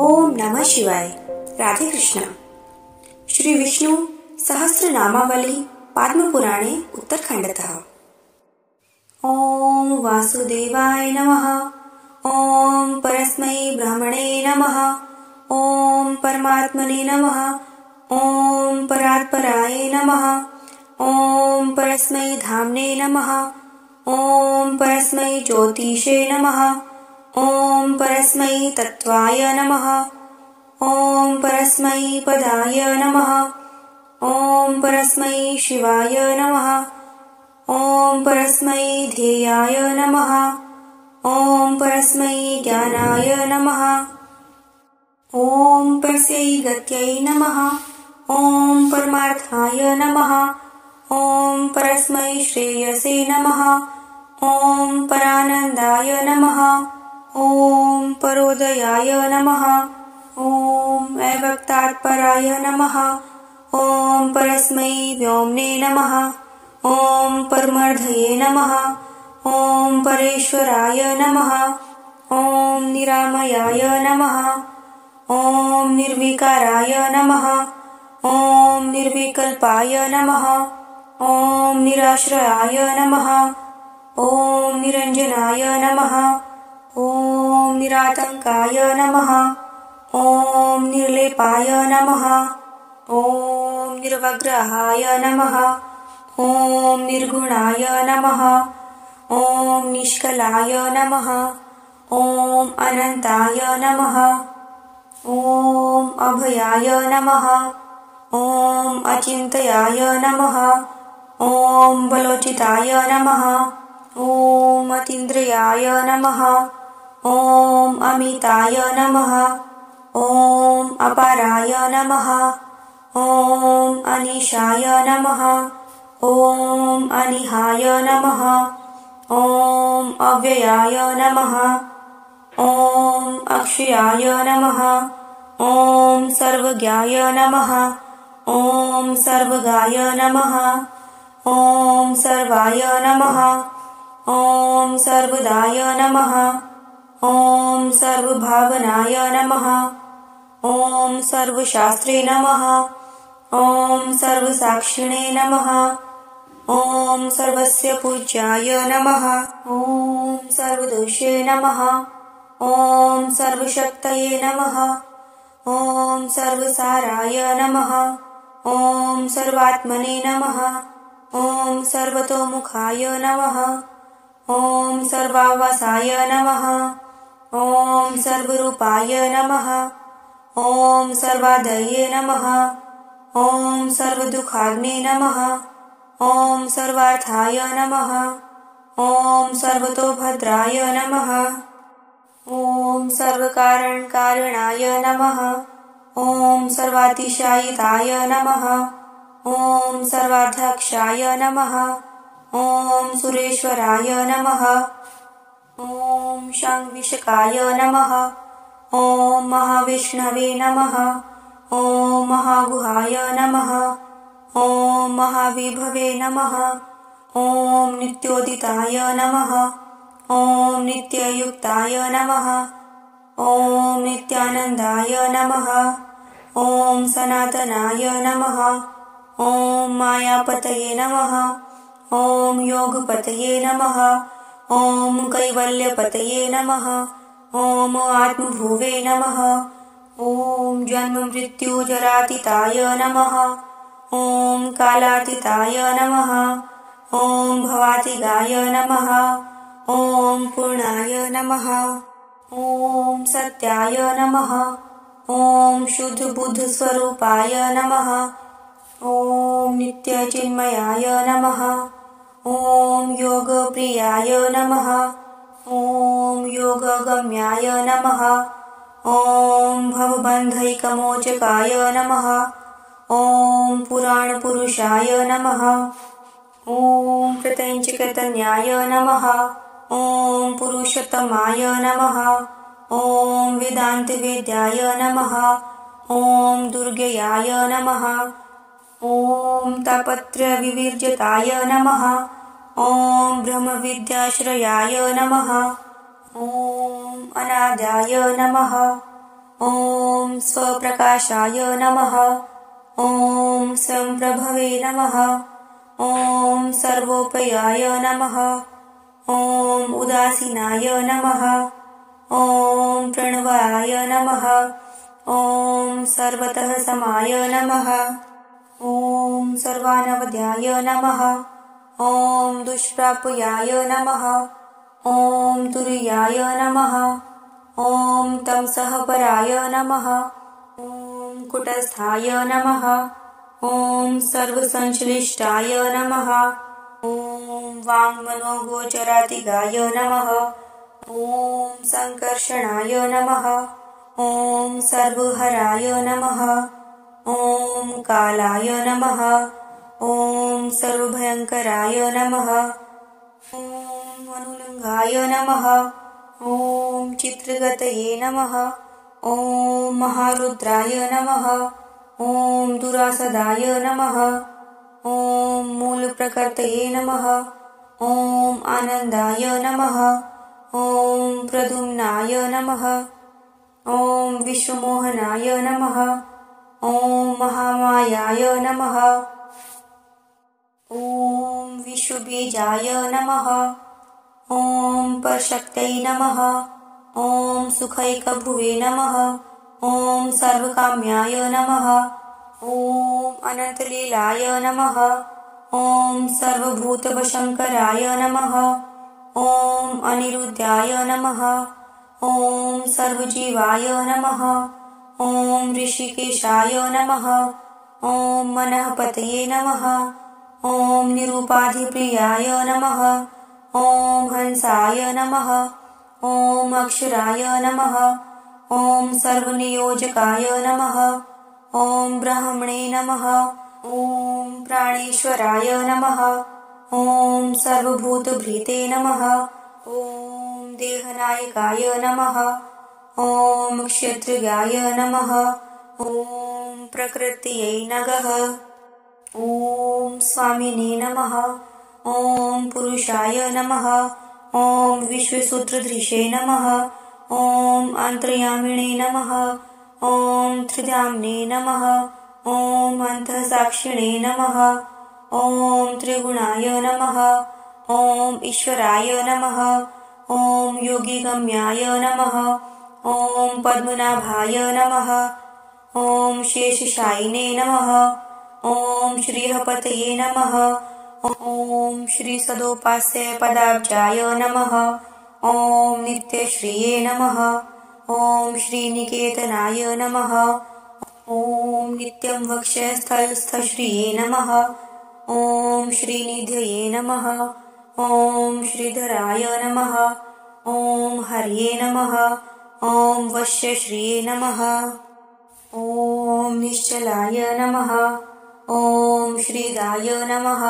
ओम नमः शिवाय। राधे कृष्ण। श्री विष्णु सहस्रनामावली पद्मपुराणे उत्तरखंडतः। ओम वासुदेवाय नमः। ओम परस्मै ब्रह्मणे नमः। ओम परमात्मने नमः। ओम परात्पराय नमः। ओम परस्मै धाम्ने नमः। ओम परस्मै ज्योतिषे नमः। ओम परस्मै तत्त्वाय नमः। ओम परस्मै पदाय नमः। ओम परस्मै शिवाय नमः। ओम परस्मै ध्येयाय नमः। ओम परस्मै ज्ञानाय नमः। ओम परस्यै गत्यै नमः। ओम परमार्थाय नमः। ओम परस्मै श्रेयसे नमः। ओम परानन्दाय नमः। ओम परोदयाय नमः। ओम अव्यक्तात्पराय नमः। ओम परस्मै व्योम्ने नमः। ओम परमर्धये नमः। ओम परेश्वराय नमः। ओम निरामयाय नमः। ओम निर्विकाराय नमः। ओम निर्विकल्पाय नमः। ओम निराश्रयाय नमः। ओम निरंजनाय नमः। ओम निरातंकाय नमः। ओम निर्लेपाय नमः। ओम निर्वग्रहाय नमः। ओम निर्गुणाय नमः। ओम निष्कलाय नमः। ओम अनंताय नमः। ओम अभयाय नमः। ओम अचिंत्याय नमः। ओम बलोचिताय नमः। ओम अतीन्द्रियाय नमः। ओम अमिताय नमः। ओम अपाराय नमः। ओम अनिशाय नमः। ओम अनिहाय नमः। ओम अव्ययाय नमः। ओम अक्षयाय नमः। ओम सर्वज्ञाय नमः। ओम सर्वगाय नमः। ओम सर्वाय नमः। ओम सर्वदाय नमः। ओम सर्वभावनाय नमः। ओम सर्वशास्त्रे नमः। ओम सर्वसाक्षिणे नमः। ओम सर्वस्य पूज्याय नमः। ओम सर्वदोषे नमः। ओम सर्वशक्तये नमः। ओम सर्वसाराय नमः। ओम सर्वात्मने नमः। ओम सर्वतोमुखाय नमः। ओम सर्वावासाय नमः। ओम सर्वरूपाय नमः। ओम सर्वादये नमः। ओम सर्वदुःखाग्ने नमः। ओम सर्वार्थाय नमः। ओम सर्वतोभद्राय नमः। ओम सर्वकारणकारणाय नमः। ओम सर्वातिशायिताय नमः। ओम सर्वाध्यक्षाय नमः। ओम सुरेश्वराय नमः। ओम शंविशकाय नमः। ओम महाविष्णवे नमः। ओम महागुहाय नमः। ओम महाविभवे नमः। ओम नित्योदिताय नमः। ओम नित्ययुक्ताय नमः। ओम नित्यानंदाय नमः। ओम सनातनाय नमः। ओम मायापतये नमः। ओम योगपतये नमः। ओम कैवल्यपतये नमः। ओम आत्मभुवे नमः। ओम जन्म मृत्यु जरातीताय नमः। ओम कालातीताय नमः। ओम भवातिगाय नमः। ओम पूर्णाय नमः। ओम सत्याय नमः। ओम शुद्ध बुद्ध स्वरूपाय नमः। ओम नित्य चिन्मयाय नमः। ओम योग प्रियाय नमः। ओम योगगम्याय नमः। ओम भवबन्धैकमोचकाय नमः। ओम पुराण पुरुषाय नमः। ओम प्रत्यञ्चकतन्याय नमः। ओम पुरुषोत्तमाय नमः। ओम वेदान्तवेद्याय नमः। ओम दुर्गयाय नमः। ओम तापत्रयविवर्जिताय नमः। ओम ब्रह्मविद्याश्रयाय नमः। ओम अनाद्याय नमः। ॐ स्वप्रकाशाय नमः। ॐ संप्रभवे नमः। ॐ सर्वोपयाय नमः। ॐ उदासीनाय नमः। ॐ प्रणवाय नमः। ॐ सर्वतः समाय नमः। ॐ सर्वानवद्याय नमः। ॐ दुष्प्राप्याय नमः। ॐ तुरीयाय नमः। ॐ तमसः पराय नमः। ॐ कुटस्थाय नमः। ॐ सर्वसंश्लिष्टाय नमः। ॐ वाङ्मनोगोचरातिगाय नमः। ॐ संकर्षणाय नमः। ॐ सर्वहराय नमः। ॐ कालाय नमः। ॐ सर्वभयङ्कराय नमः। ॐ अनुलङ्घाय नमः। ॐ चित्रगतये नमः। ॐ महारुद्राय नमः। ॐ दुरासदाय नमः। ॐ मूलप्रकृतये नमः। ॐ आनन्दाय नमः। ॐ प्रद्युम्नाय नमः। ॐ विश्वमोहनाय नमः। ॐ महामायाय नमः। ॐ विश्वबीजाय नमः। ॐ परशक्त्यै नमः। ॐ सुखैकभुवे नमः। ॐ सर्वकाम्याय नमः। ॐ अनन्तलीलाय नमः। ॐ सर्वभूतवशङ्कराय नमः। ॐ अनिरुद्धाय नमः। ॐ सर्वजीवाय नमः। ॐ ऋषिकेशाय नमः। ॐ मनःपतये नमः। ॐ निरुपाधिप्रियाय नमः। ॐ हंसाय नमः। ॐ अक्षराय नमः। ॐ सर्वनियोजकाय नमः। ॐ ब्रह्मणे नमः। ॐ प्राणेश्वराय नमः। ॐ सर्वभूतभृते नमः। ॐ देहनायकाय नमः। ॐ क्षत्रियाय नमः। ॐ प्रकृत्यै नमः। ॐ स्वामिने नमः। ॐ पुरुषाय नमः। ॐ विश्वसूत्रधृषे नमः। ॐ अन्तर्यामिणे नमः। ॐ त्रिधाम्ने नमः। ॐ अन्तःसाक्षिणे नमः। ॐ त्रिगुणाय नमः। ॐ ईश्वराय नमः। ॐ योगिगम्याय नमः। ॐ पद्मनाभाय नमः। ॐ शेषशायिने नमः। ॐ श्रीहपतये नमः। ॐ श्रीसदोपास्य पदाब्जाय नमः। ॐ नित्यश्रिये नमः। ॐ श्रीनिकेतनाय नमः। ॐ नित्यं वक्षस्थलस्थश्रिये नमः। ॐ श्रीनिधये नमः। ॐ श्रीधराय नमः। ॐ हर्ये नमः। ॐ वश्यश्रिये नमः। ॐ निश्चलाय नमः। ॐ श्रीदाय नमः।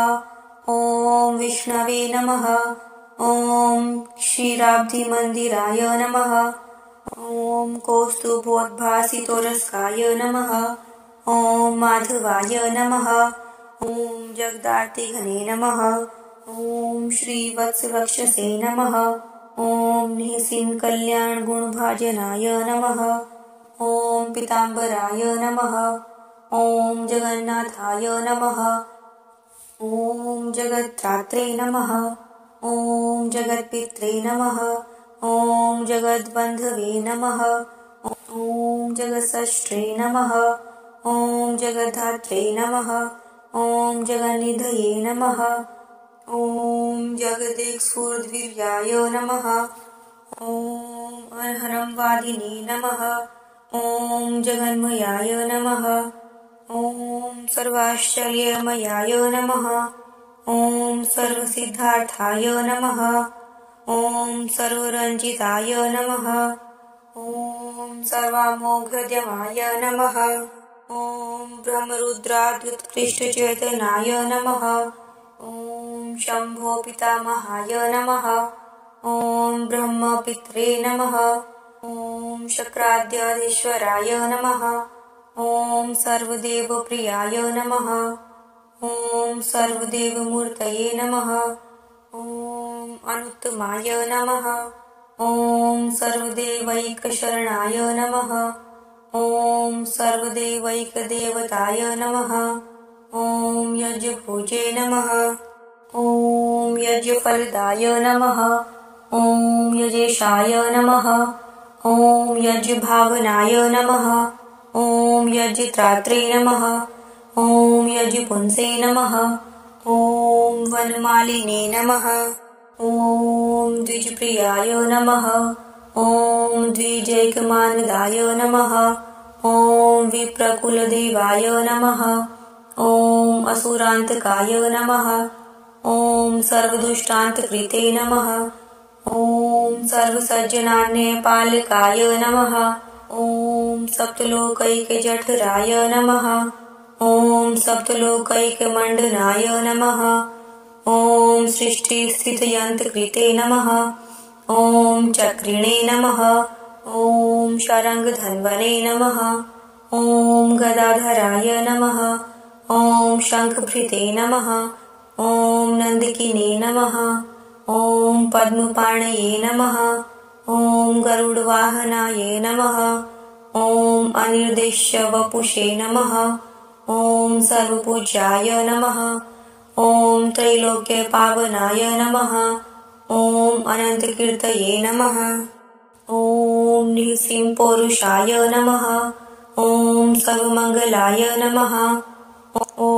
ॐ विष्णवे नमः। ॐ क्षीराब्धिमन्दिराय नमः। ॐ कौस्तुभोद्भासितोरस्काय नमः। ॐ माधवाय नमः। ॐ जगदार्तिघने नमः। ॐ श्रीवत्सवक्षसे नमः। ॐ निःसीमकल्याणगुणभाजनाय नमः। ॐ पीताम्बराय नमः। ॐ जगन्नाथाय नमः। ॐ जगत्त्रात्रे नमः। ॐ जगत्पित्रे नमः। ॐ जगद्बन्धवे नमः। ॐ जगत्सष्ट्रे नमः। ॐ जगद्धात्रे नमः। ॐ जगन्निधये नमः। ॐ जगदेकस्फुरद्वीर्याय नमः। ॐ अर्हरं वादिने नमः। ॐ जगन्मयाय नमः। ॐ सर्वाश्चर्यमयाय नमः। ॐ सर्वसिद्धार्थाय नमः। ॐ सर्वरञ्जिताय नमः। ॐ सर्वामोघद्यमाय नमः। ॐ ब्रह्मरुद्राद्युत्कृष्टचैतन्याय नमः। ॐ शम्भो पितामहाय नमः। ॐ ब्रह्मपित्रे नमः। ॐ शक्राद्याधीश्वराय नमः। ॐ सर्वदेवप्रियाय नमः। ॐ सर्वदेवमूर्तये नमः। ॐ अनुत्तमाय नमः। ॐ सर्वदेवैकशरणाय नमः। ॐ सर्वदेवैकदेवताय नमः। ॐ यज्ञभुजे नमः। ॐ यज्ञफलदाय नमः। ॐ यजेशाय नमः। ॐ यज्ञभावनाय नमः। ॐ यज्ञत्रात्रे नमः। ॐ यज्ञपुंसे नमः। ॐ वनमालिने नमः। ॐ द्विजप्रियाय नमः। ॐ द्विजैकमानदाय नमः। ॐ विप्रकुलदेवाय नमः। ॐ असुरान्तकाय नमः। ॐ सर्वदुष्टान्तकृते नमः। ॐ सर्वसज्जनान्यपालकाय नमः। ॐ सप्तलोकैकजठराय नमः। ॐ सप्तलोकैकमण्डनाय नमः। ॐ सृष्टिस्थितियन्तकृते नमः। ॐ चक्रिणे नमः। ॐ शारङ्गधन्वने नमः। ॐ गदाधराय नमः। ॐ शङ्खभृते नमः। ॐ नन्दिकिने नमः। ॐ पद्मपाणये नमः। ॐ गरुडवाहनाय नमः। ॐ अनिर्देश्यवपुषे नमः। ॐ सर्वपूज्याय नमः। ॐ त्रैलोक्यपावनाय नमः। ॐ अनन्तकीर्तये नमः। ॐ निःसिंहपौरुषाय नमः। ॐ सर्वमङ्गलाय नमः। ॐ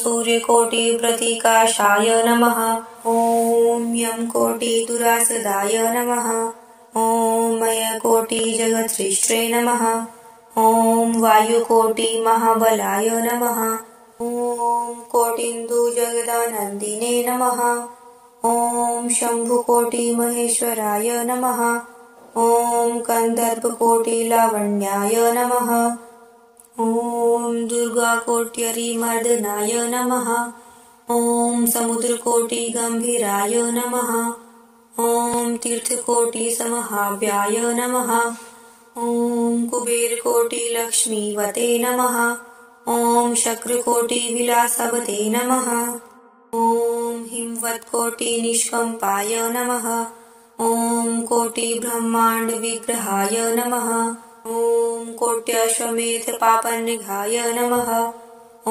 सूर्यकोटिप्रतिकाशाय नमः। ॐ यमकोटिदुरासदाय नमः। ॐ मयकोटिजगत्सृष्ट्रे नमः। ॐ वायुकोटिमहाबलाय नमः। ॐ कोटिन्दुजगदानन्दिने नमः। ॐ शम्भुकोटिमहेश्वराय नमः। ॐ कन्दर्पकोटिलावण्याय नमः। ॐ दुर्गाकोट्यरिमर्दनाय नमः। ॐ समुद्रकोटिगम्भीराय नमः। ॐ तीर्थकोटिसमहाव्याय नमः। ॐ कुबेरकोटिलक्ष्मीवते नमः। ॐ शक्रकोटिविलासवते नमः। ॐ हिमवत्कोटिनिष्कम्पाय नमः। ॐ कोटिब्रह्माण्डविग्रहाय नमः। ॐ कोट्यश्वमेधपापनिघाय नमः। ॐ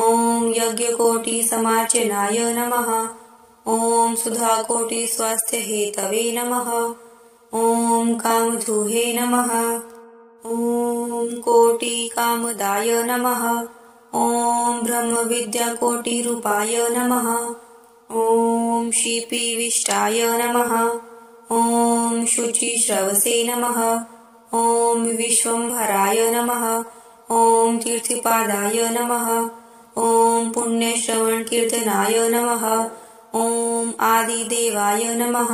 यज्ञकोटिसमार्जनाय नमः। ॐ सुधाकोटिस्वास्थ्यहेतवे नमः। ॐ कामधुहे नमः। ॐ कोटिकामदाय नमः। ॐ ब्रह्मविद्याकोटिरूपाय नमः। ॐ शिपिविष्टाय नमः। ॐ शुचिश्रवसे नमः। ॐ विश्वम्भराय नमः। ॐ तीर्थपादाय नमः। ॐ पुण्यश्रवणकीर्तनाय नमः। ॐ आदिदेवाय नमः।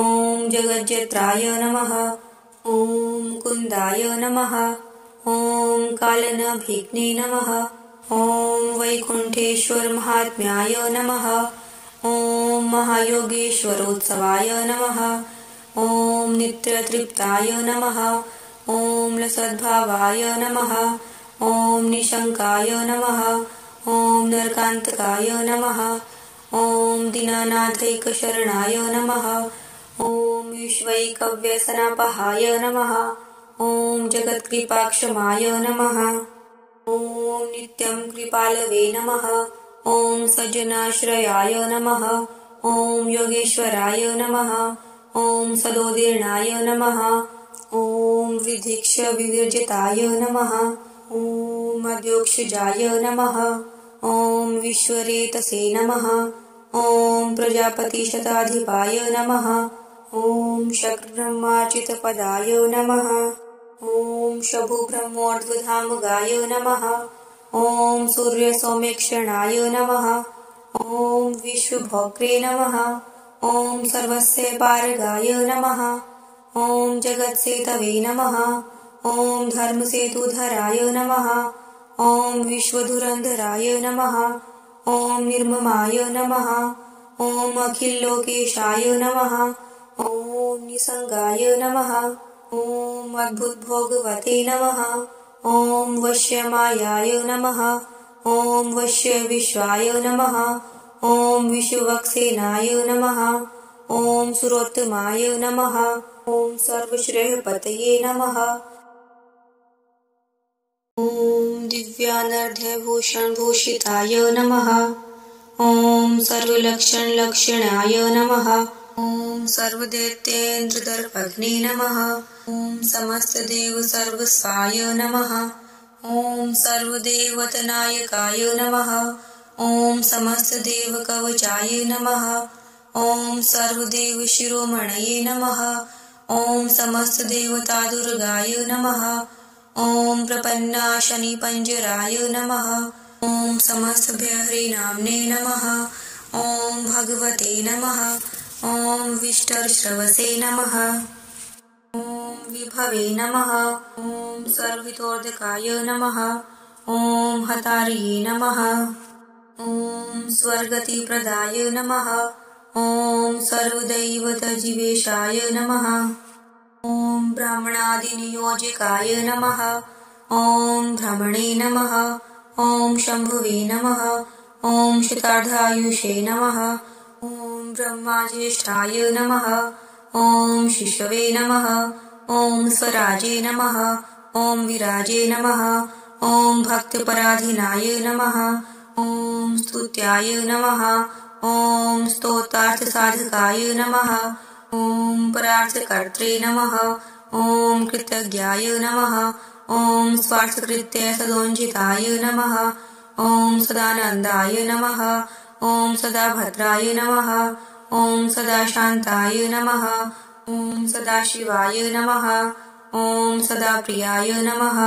ॐ जगज्जत्राय नमः। ॐ कुन्दाय नमः। ॐ कालनभिघ्ने नमः। ॐ वैकुण्ठेश्वरमहात्म्याय नमः। ॐ महायोगेश्वरोत्सवाय नमः। ॐ नित्यतृप्ताय नमः। ॐ लसद्भावाय नमः। ॐ निशङ्काय नमः। ॐ नरकान्तकाय नमः। ॐ दीनानाथैकशरणाय नमः। ॐ विश्वैकव्यसनापहाय नमः। ॐ जगत्कृपाक्षमाय नमः। ॐ नित्यं कृपालवे नमः। ॐ सज्जनाश्रयाय नमः। ॐ योगेश्वराय नमः। ॐ सदोदीर्णाय नमः। ॐ विधिक्षविवर्जिताय नमः। ॐ मध्योक्षजाय नमः। ॐ विश्वरेतसे नमः। ॐ प्रजापतिशताधिपाय नमः। ॐ शक्रब्रह्मार्चितपदाय नमः। ॐ शभुब्रह्मोर्ध्वधामगाय नमः। ॐ सूर्यसौम्यक्षणाय नमः। ॐ विश्वभोक्त्रे नमः। ॐ सर्वस्य पारगाय नमः। ॐ जगत्सेतवे नमः। ॐ धर्मसेतुधराय नमः। ॐ विश्वधुरन्धराय नमः। ॐ निर्ममाय नमः। ॐ अखिल्लोकेशाय नमः। ॐ निसङ्गाय नमः। ॐ अद्भुतभोगवते नमः। ॐ वश्यमायाय नमः। ॐ वश्यविश्वाय नमः। ॐ विश्ववक्सेनाय नमः। ॐ सुरोत्तमाय नमः। ॐ सर्वश्रेयपतये नमः। दिव्यानर्घ्यभूषणभूषिताय नमः। ॐ सर्वलक्षणलक्षणाय नमः। ॐ सर्वदैत्येन्द्रदर्पघ्ने नमः। ॐ समस्तदेवसर्वस्वाय नमः। ॐ सर्वदेवतनायकाय नमः। ॐ समस्तदेवकवचाय नमः। ॐ सर्वदेवशिरोमणये नमः। ॐ समस्तदेवतादुर्गाय नमः। ॐ प्रपन्नाशनिपञ्जराय नमः। ॐ समस्तभयहरिनाम्ने नमः। ॐ भगवते नमः। ॐ विष्टरश्रवसे नमः। ॐ विभवे नमः। ॐ सर्वहितोर्धकाय नमः। ॐ हतार्ये नमः। ॐ स्वर्गतिप्रदाय नमः। ॐ सर्वदैवतजीवेशाय नमः। ॐ ब्राह्मणादिनियोजकाय नमः। ॐ भ्रमणे नमः। ॐ शम्भुवे नमः। ॐ शतार्धायुषे नमः। ॐ ब्रह्माज्येष्ठाय नमः। ॐ शिशवे नमः। ॐ स्वराजे नमः। ॐ विराजे नमः। ॐ भक्तपराधीनाय नमः। ॐ स्तुत्याय नमः। ॐ स्तोत्रार्थसाधकाय नमः। ॐ परार्थकर्त्रे नमः। ॐ कृतज्ञाय नमः। ॐ स्वार्थकृत्य सदोञ्जिताय नमः। ॐ सदानन्दाय नमः। ॐ सदाभद्राय नमः। ॐ सदाशान्ताय नमः। ॐ सदाशिवाय नमः। ॐ सदाप्रियाय नमः।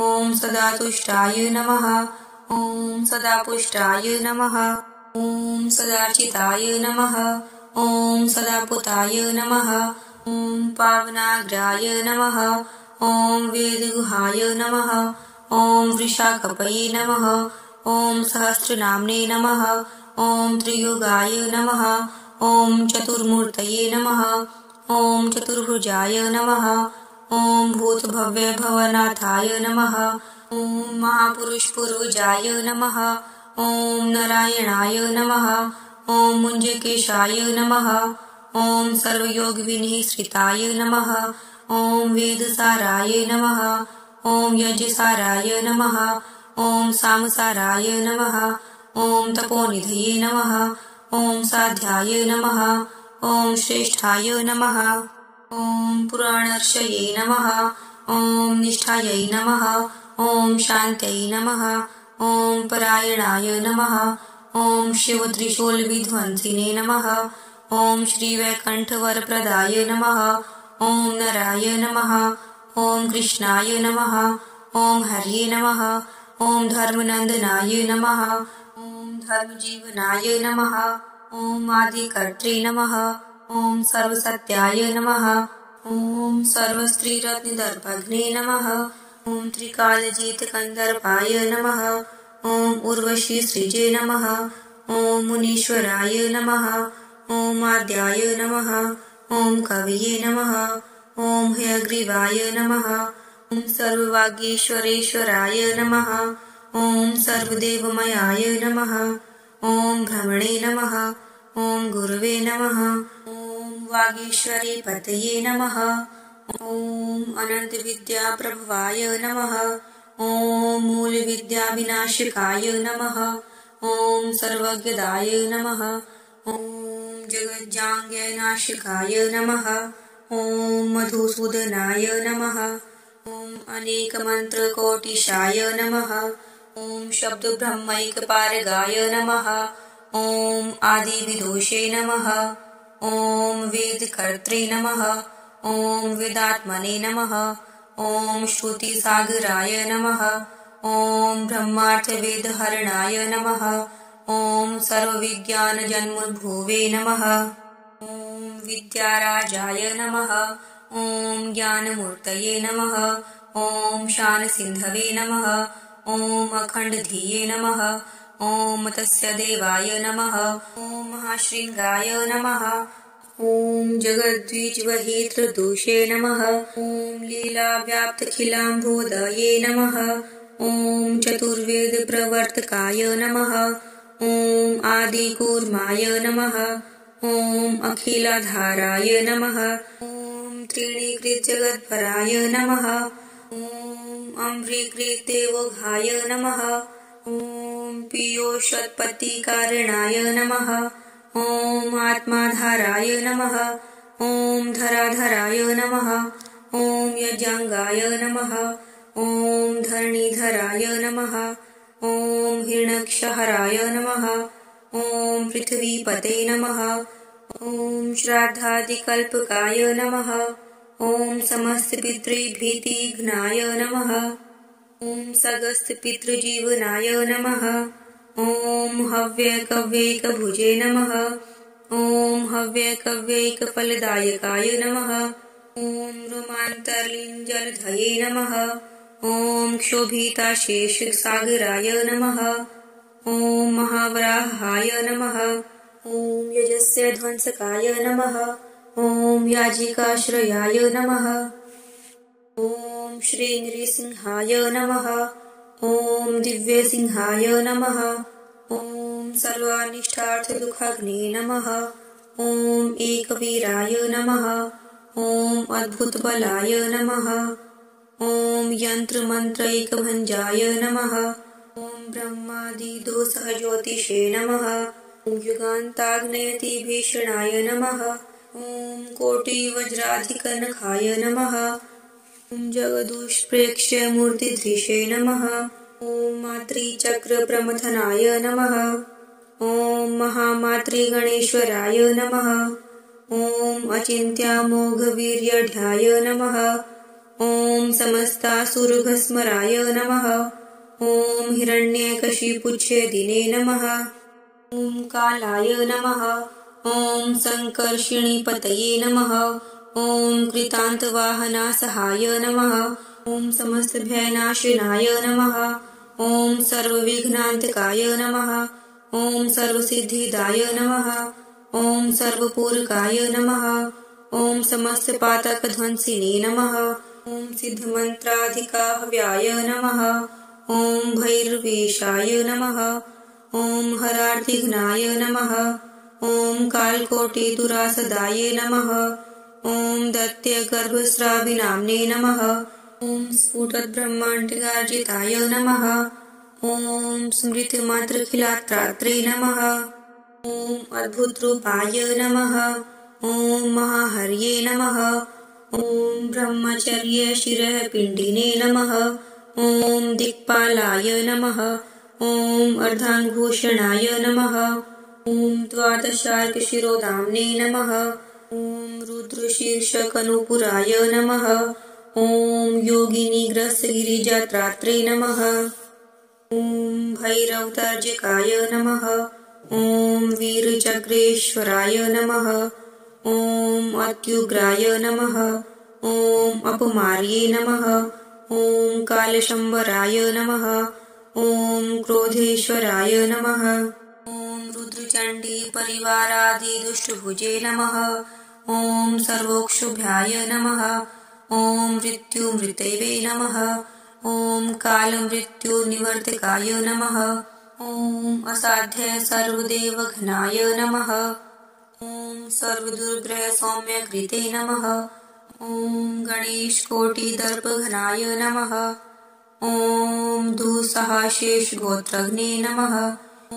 ॐ सदातुष्टाय नमः। ॐ सदापुष्टाय नमः। ॐ सदार्चिताय नमः। ॐ सदापुताय नमः। ॐ पावनाग्राय नमः। ॐ वेदगुहाय नमः। ॐ वृषाकपये नमः। ॐ सहस्रनाम्ने नमः। ॐ त्रियुगाय नमः। ॐ चतुर्मूर्तये नमः। ॐ चतुर्भुजाय नमः। ॐ भूतभव्यभवनाथाय नमः। ॐ महापुरुषपूर्वजाय नमः। ॐ नारायणाय नमः। ॐ मुञ्जकेशाय नमः। ॐ सर्वयोगविनिःश्रिताय नमः। ॐ वेदसाराय नमः। ॐ यज्ञसाराय नमः। ॐ सामसाराय नमः। ॐ तपोनिधये नमः। ॐ साध्याय नमः। ॐ श्रेष्ठाय नमः। ॐ पुराणर्षये नमः। ॐ निष्ठायै नमः। ॐ शान्त्यै नमः। ॐ परायणाय नमः। ॐ शिवत्रिशूलविध्वंसिने नमः। ॐ श्रीवैकुण्ठवरप्रदाय नमः। ॐ नराय नमः। ॐ कृष्णाय नमः। ॐ हर्ये नमः। ॐ धर्मनन्दनाय नमः। ॐ धर्मजीवनाय नमः। ॐ आदिकर्त्रे नमः। ॐ सर्वसत्याय नमः। ॐ सर्वस्त्रीरत्नदर्पघ्ने नमः। ॐ त्रिकालजीतकन्दर्पाय नमः। ॐ उर्वशीसृजे नमः। ॐ मुनीश्वराय नमः। ॐ आद्याय नमः। ॐ कवये नमः। ॐ हयग्रीवाय नमः। ॐ सर्ववागीश्वरेश्वराय नमः। ॐ सर्वदेवमयाय नमः। ॐ भ्रमणे नमः। ॐ गुरवे नमः। ॐ वागीश्वरीपतये नमः। ॐ अनन्तविद्याप्रभवाय नमः। ॐ मूलविद्याविनाशकाय नमः। ॐ सर्वज्ञदाय नमः। ॐ जगज्जाङ्गनाशकाय नमः। ॐ मधुसूदनाय नमः। ॐ अनेकमन्त्रकोटिशाय नमः। ॐ शब्दब्रह्मैकपारगाय नमः। ॐ आदिविदुषे नमः। ॐ वेदकर्त्रे नमः। ॐ वेदात्मने नमः। ॐ श्रुतिसागराय नमः। ॐ ब्रह्मार्थवेदहरणाय नमः। ॐ सर्वविज्ञानजन्मभुवे नमः। ॐ विद्याराजाय नमः। ॐ ज्ञानमूर्तये नमः। ॐ शानसिन्धवे नमः। ॐ अखण्डधिये नमः। ॐ मत्स्य देवाय नमः। ॐ महाशृङ्गाय नमः। ॐ जगद्विजवहित्रदोषे नमः। ॐ लीलाव्याप्तखिलाम्भोदये नमः। ॐ चतुर्वेदप्रवर्तकाय नमः। ॐ आदिकूर्माय नमः। ॐ अखिलाधाराय नमः। ॐ त्रिणीकृतजगद्भराय नमः। ॐ अम्भ्रीकृतदेवघाय नमः। ॐ पीयूषोत्पत्तिकारणाय नमः। ॐ आत्माधाराय नमः। ॐ धराधराय नमः। ॐ यज्ञाङ्गाय नमः। ॐ धरणीधराय नमः। ॐ हिरण्यक्षहराय नमः। ॐ पृथ्वीपते नमः। ॐ श्राद्धादिकल्पकाय नमः। ॐ समस्तपितृभीतिघ्नाय नमः। ॐ सगस्तपितृजीवनाय नमः। ॐ हव्यकव्यैकभुजे नमः। ॐ हव्यकव्यैकफलदायकाय नमः। ॐ रुमान्तर्लिञ्जलधये नमः। ॐ क्षोभिताशेषसागराय नमः। ॐ महावराहाय नमः। ॐ यजस्य ध्वंसकाय नमः। ॐ याजिकाश्रयाय नमः। ॐ श्रीनृसिंहाय नमः। ॐ दिव्यसिंहाय नमः। ॐ सर्वानिष्टार्थदुःखाग्ने नमः। ॐ एकवीराय नमः। ॐ अद्भुतबलाय नमः। ॐ यन्त्रमन्त्रैकभञ्जाय नमः। ॐ ब्रह्मादिदोषज्योतिषे नमः। ॐ युगान्ताग्नेयतिभीषणाय नमः। ॐ कोटिवज्राधिकनखाय नमः। ॐ जगदुष्प्रेक्ष्यमूर्तिधृषे नमः। ॐ मातृचक्रप्रमथनाय नमः। ॐ महामातृगणेश्वराय नमः। ॐ अचिन्त्यामोघवीर्यढ्याय नमः। ॐ समस्तासुरभस्मराय नमः। ॐ हिरण्यकशिपुच्छेदिने नमः। ॐ कालाय नमः। ॐ संकर्षिणीपतये नमः। ॐ कृतान्तवाहनासहाय नमः। ॐ समस्तभयनाशनाय नमः। ॐ सर्वविघ्नान्तकाय नमः। ॐ सर्वसिद्धिदाय नमः। ॐ सर्वपूरकाय नमः। ॐ समस्तपातकध्वंसिने नमः। ॐ सिद्धमन्त्राधिकाहव्याय नमः। ॐ भैरवेशाय नमः। ॐ हरार्तिघ्नाय नमः। ॐ कालकोटिदुरासदाय नमः। ॐ दैत्यगर्भस्राविनाम्ने नमः। ॐ स्फुटद्ब्रह्माण्डगार्जिताय नमः। ॐ स्मृतिमात्रखिलात्रात्रे नमः। ॐ अद्भुतरूपाय नमः। ॐ महाहर्ये नमः। ॐ ब्रह्मचर्यशिरःपिण्डिने नमः। ॐ दिक्पालाय नमः। ॐ अर्धाङ्गभूषणाय नमः। ॐ द्वादशार्कशिरोधाम्ने नमः। ॐ रुद्रशीर्षकनुपुराय नमः। ॐ योगिनीग्रस्तगिरिजात्रात्रे नमः। ॐ भैरवतर्जकाय नमः। ॐ वीरचक्रेश्वराय नमः। ॐ अत्युग्राय नमः। ॐ अपमार्ये नमः। ॐ कालशम्बराय नमः। ॐ क्रोधेश्वराय नमः। ॐ रुद्रचण्डी परिवारादिदुष्टभुजे नमः। ॐ सर्वोक्षुभ्याय नमः। ॐ मृत्युमृतैवे नमः। ॐ कालमृत्युनिवर्तकाय नमः। ॐ असाध्य सर्वदेवघनाय नमः। ॐ सर्वदुर्ग्रहसौम्यकृते नमः। ॐ गणेशकोटिदर्पघनाय नमः। ॐ दुःसहाशेषगोत्रघ्ने नमः। ॐ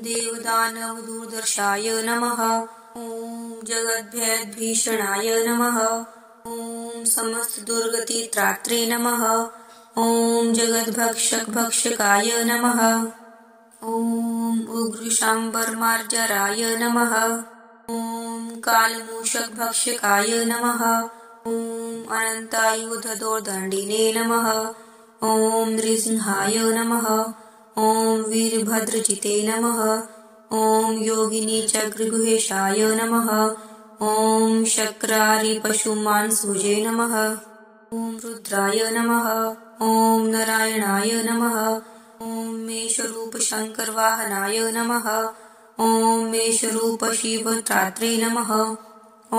देवदानवदुर्दर्शाय नमः। ॐ जगद्भयद्भीषणाय नमः। ॐ समस्तदुर्गतित्रात्रे नमः। ॐ जगद्भक्षकभक्षकाय नमः। ॐ उग्रशाम्बरमार्जराय नमः। ॐ कालमूषकभक्षकाय नमः। ॐ अनन्तायुधदोर्दण्डिने नमः। ॐ नृसिंहाय नमः। ॐ वीरभद्रजिते नमः। ॐ योगिनीचक्रगुहेशाय नमः। ॐ शक्रारिपशुमांसभुजे नमः। ॐ रुद्राय नमः। ॐ नारायणाय नमः। ॐ मेषरूपशङ्करवाहनाय नमः। ॐ मेषरूपशिवत्रात्रे नमः। ॐ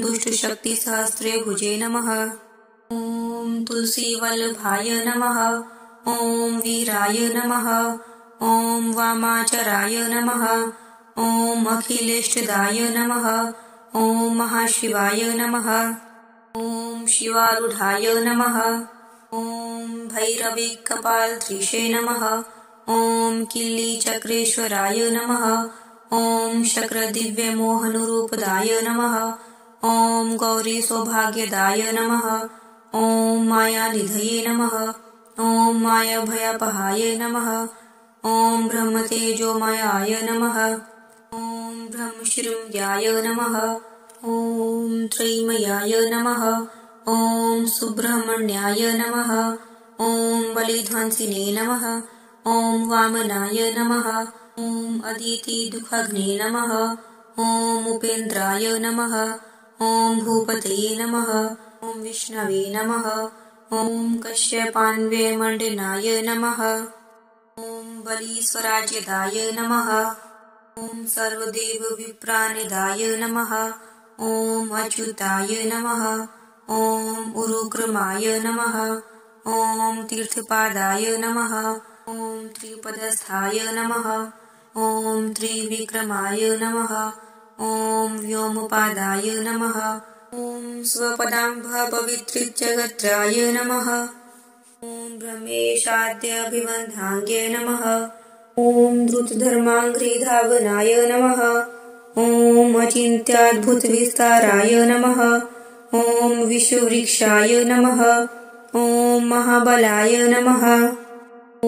दुष्टशक्तिसहस्रे भुजे नमः। ॐ तुलसीवल्लभाय नमः। ॐ वीराय नमः। ॐ वामाचराय नमः। ॐ अखिलेष्टदाय नमः। ॐ महाशिवाय नमः। ॐ शिवारूढाय नमः। ॐ भैरविकपालधृषे नमः। ॐ किल्लीचक्रेश्वराय नमः। ॐ शक्रदिव्यमोहनरूपदाय नमः। ॐ गौरीसौभाग्यदाय नमः। ॐ मायानिधये नमः। ॐ मायाभयपहाय नमः। ॐ ब्रह्मतेजोमयाय नमः। ॐ ब्रह्मशृङ्ग्याय नमः। ॐ त्रैमयाय नमः। ॐ सुब्रह्मण्याय नमः। ॐ बलिध्वंसिने नमः। ॐ वामनाय नमः। ॐ अदितिदुःखघ्ने नमः। ॐ उपेन्द्राय नमः। ॐ भूपतये नमः। ॐ विष्णवे नमः। ॐ कश्यपान्वयमण्डनाय नमः। ॐ बलीस्वराज्यदाय नमः। ॐ सर्वदेवविप्रानिदाय नमः। ॐ अच्युताय नमः। ॐ उरुक्रमाय नमः। ॐ तीर्थपादाय नमः। ॐ त्रिपदस्थाय नमः। ॐ त्रिविक्रमाय नमः। ॐ व्योमपादाय नमः। ॐ स्वपदाम्भपवित्रजगत्राय नमः। ॐ ब्रह्मेशाद्यभिबन्धाङ्गे नमः। ॐ द्रुतधर्माङ्घ्रिधावनाय नमः। ॐ अचिन्त्याद्भुतविस्ताराय नमः। ॐ विश्ववृक्षाय नमः। ॐ महाबलाय नमः।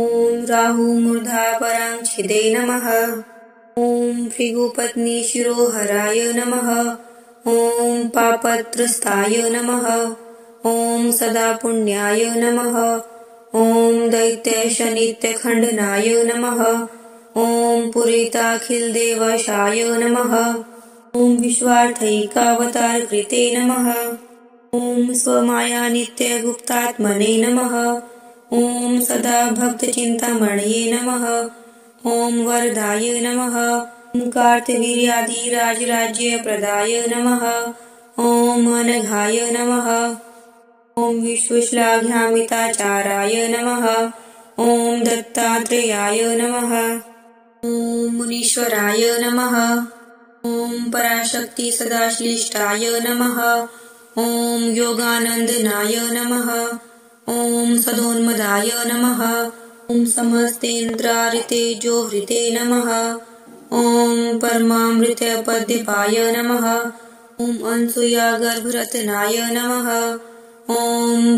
ॐ राहुमूर्धापराङ्छिदे नमः। ॐ भृगुपत्नीशिरोहराय नमः। ॐ पापत्रस्ताय नमः। ॐ सदापुण्याय नमः। ॐ दैत्यशनित्यखण्डनाय नमः। ॐ पुरीताखिलदेवशाय नमः। ॐ विश्वार्थैकावतारकृते नमः। ॐ स्वमायानित्यगुप्तात्मने नमः। ॐ सदा भक्तचिन्तामणये नमः। ॐ वरदाय नमः। ॐ कार्तवीर्यादिराजराज्यप्रदाय नमः। ॐ अनघाय नमः। ॐ विश्वश्लाघ्यामिताचाराय नमः। ॐ दत्तात्रेयाय नमः। ॐ मुनीश्वराय नमः। ॐ पराशक्तिसदाश्लिष्टाय नमः। ॐ योगानन्दनाय नमः। ॐ सदोन्मदाय नमः। ॐ समस्तेन्द्रारितेजोहृते नमः। ॐ परमामृतपद्यपाय नमः। ॐ अनसूयागर्भरत्नाय नमः। ॐ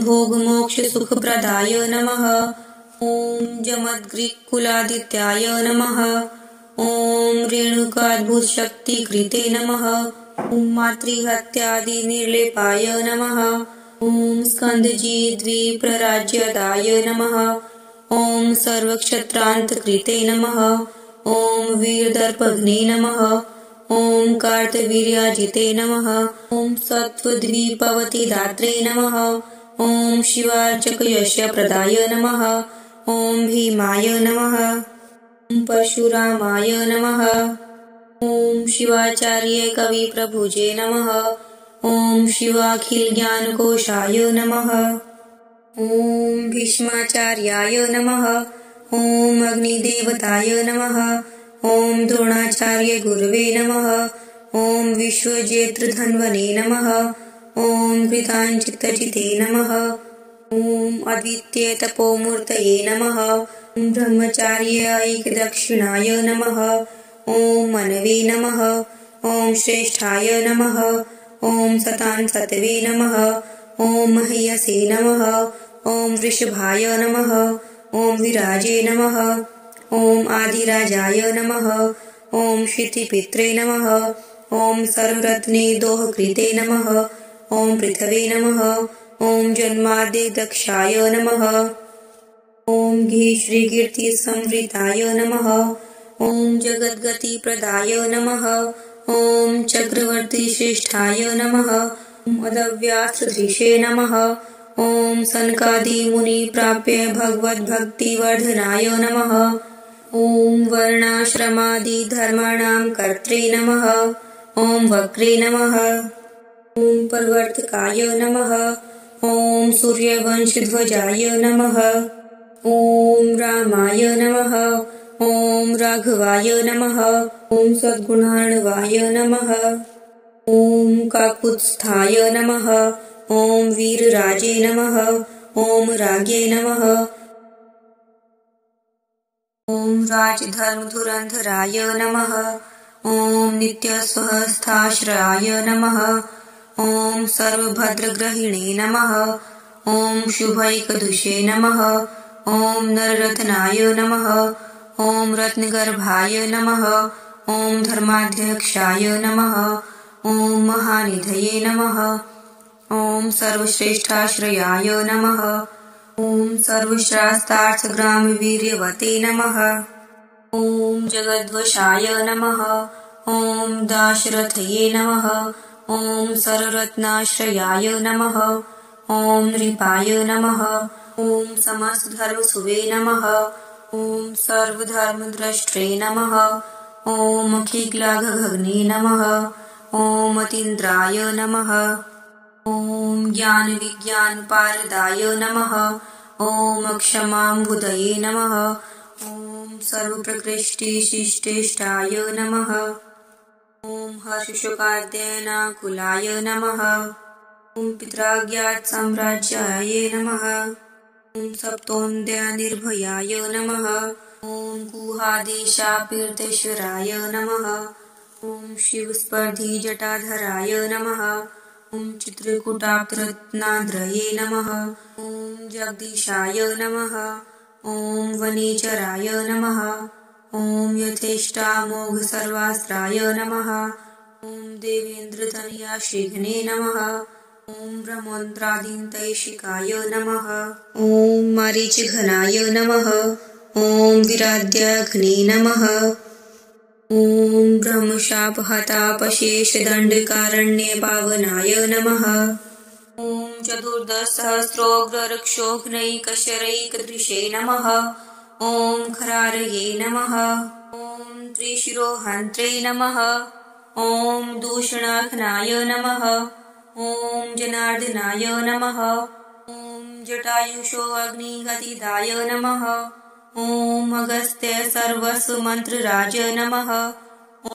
भोगमोक्षसुखप्रदाय नमः। ॐ जमद्ग्रीकुलादित्याय नमः। ॐ रेणुकाद्भुतशक्तिकृते नमः। ॐ मातृहत्यादिनिर्लेपाय नमः। ॐ स्कन्दजीद्विप्रराज्यदाय नमः। ॐ सर्वक्षत्रान्तकृते नमः। ॐ वीरदर्पघ्ने नमः। ॐ कार्तवीर्याजिते नमः। ॐ सत्त्वद्विपवतिदात्रे नमः। ॐ शिवार्चकयशप्रदाय नमः। ॐ भीमाय नमः। ॐ परशुरामाय नमः। ॐ शिवाचार्य कविप्रभुजे नमः। ॐ शिवाखिलज्ञानकोशाय नमः। ॐ भीष्माचार्याय नमः। ॐ अग्निदेवताय नमः। ॐ द्रोणाचार्य गुरवे नमः। ॐ विश्वजेत्रधन्वने नमः। ॐ कृताञ्चित्तजिते नमः। ॐ अद्वितीयतपोमूर्तये नमः। ॐ ब्रह्मचार्य ऐकदक्षिणाय नमः। ॐ मनवे नमः। ॐ श्रेष्ठाय नमः। ॐ सतान्सतवे नमः। ॐ मह्यसे नमः। ॐ वृषभाय नमः। ॐ विराजे नमः। ॐ आदिराजाय नमः। ॐ क्षितिपित्रे नमः। ॐ सर्वरत्ने दोहकृते नमः। ॐ पृथवे नमः। ॐ जन्माद्यदक्षाय नमः। ॐ घीश्रीकीर्तिसंवृताय नमः। ॐ जगद्गतिप्रदाय नमः। ॐ चक्रवर्तिश्रेष्ठाय नमः। ॐ अदव्यासधृषे नमः। ॐ सनकादिमुनिप्राप्य भगवद्भक्तिवर्धनाय नमः। ॐ वर्णाश्रमादिधर्माणां कर्त्रे नमः। ॐ वक्रे नमः। ॐ प्रवर्तकाय नमः। ॐ सूर्यवंशध्वजाय नमः। ॐ रामाय नमः। ॐ राघवाय नमः। ॐ सद्गुणार्णवाय नमः। ॐ काकुत्स्थाय नमः। ॐ वीरराजे नमः। ॐ राज्ञे नमः। ॐ राजधर्मधुरन्धराय नमः। ॐ नित्यस्वस्थाश्रयाय नमः। ॐ सर्वभद्रग्रहिणे नमः। ॐ शुभैकदुषे नमः। ॐ नररत्नाय नमः। ॐ रत्नगर्भाय नमः। ॐ धर्माध्यक्षाय नमः। ॐ महानिधये नमः। ॐ सर्वश्रेष्ठाश्रयाय नमः। ॐ सर्वशास्त्रार्थग्रामवीर्यवते नमः। ॐ जगद्वशाय नमः। ॐ दाशरथये नमः। ॐ सर्वरत्नाश्रयाय नमः। ॐ नृपाय नमः। ॐ समस्तधर्मसुवे नमः। ॐ सर्वधर्मद्रष्ट्रे नमः। ॐ अखिलाघघग्ने नमः। ॐ अतीन्द्राय नमः। ॐ ज्ञानविज्ञानपारदाय नमः। ॐ अक्षमाम्बुधये नमः। ॐ सर्वप्रकृष्टिशिष्टेष्टाय नमः। ॐ हर्षशोकाद्यनाकुलाय नमः। ॐ पित्राज्ञातसाम्राज्याय नमः। ॐ सप्तोऽन्ध्यनिर्भयाय नमः। ॐ गुहादेशापीर्थेश्वराय नमः। ॐ शिवस्पर्धी जटाधराय नमः। ॐ चित्रकूटाब्धरत्नाद्रये नमः। ॐ जगदीशाय नमः। ॐ वनेचराय नमः। ॐ यथेष्टामोघसर्वास्त्राय नमः। ॐ देवेन्द्रतनयाश्रीघ्ने नमः। ॐ ब्रह्मोन्द्रादिन्तैशिकाय नमः। ॐ मारीचघनाय नमः। ॐ विराध्याघ्ने नमः। ॐ ब्रह्मशापहतापशेषदण्डकारण्यपावनाय नमः। ॐ चतुर्दशसहस्रोग्ररक्षोघ्नैकशरैकदृशे नमः। ॐ खरारये नमः। ॐ त्रिशिरोहन्त्रे नमः। ॐ दूषणाघ्नाय नमः। ॐ जनार्दनाय नमः। ॐ जटायुषोऽग्निगतिदाय नमः। ॐ अगस्त्य सर्वस्वमन्त्रराज नमः। ॐ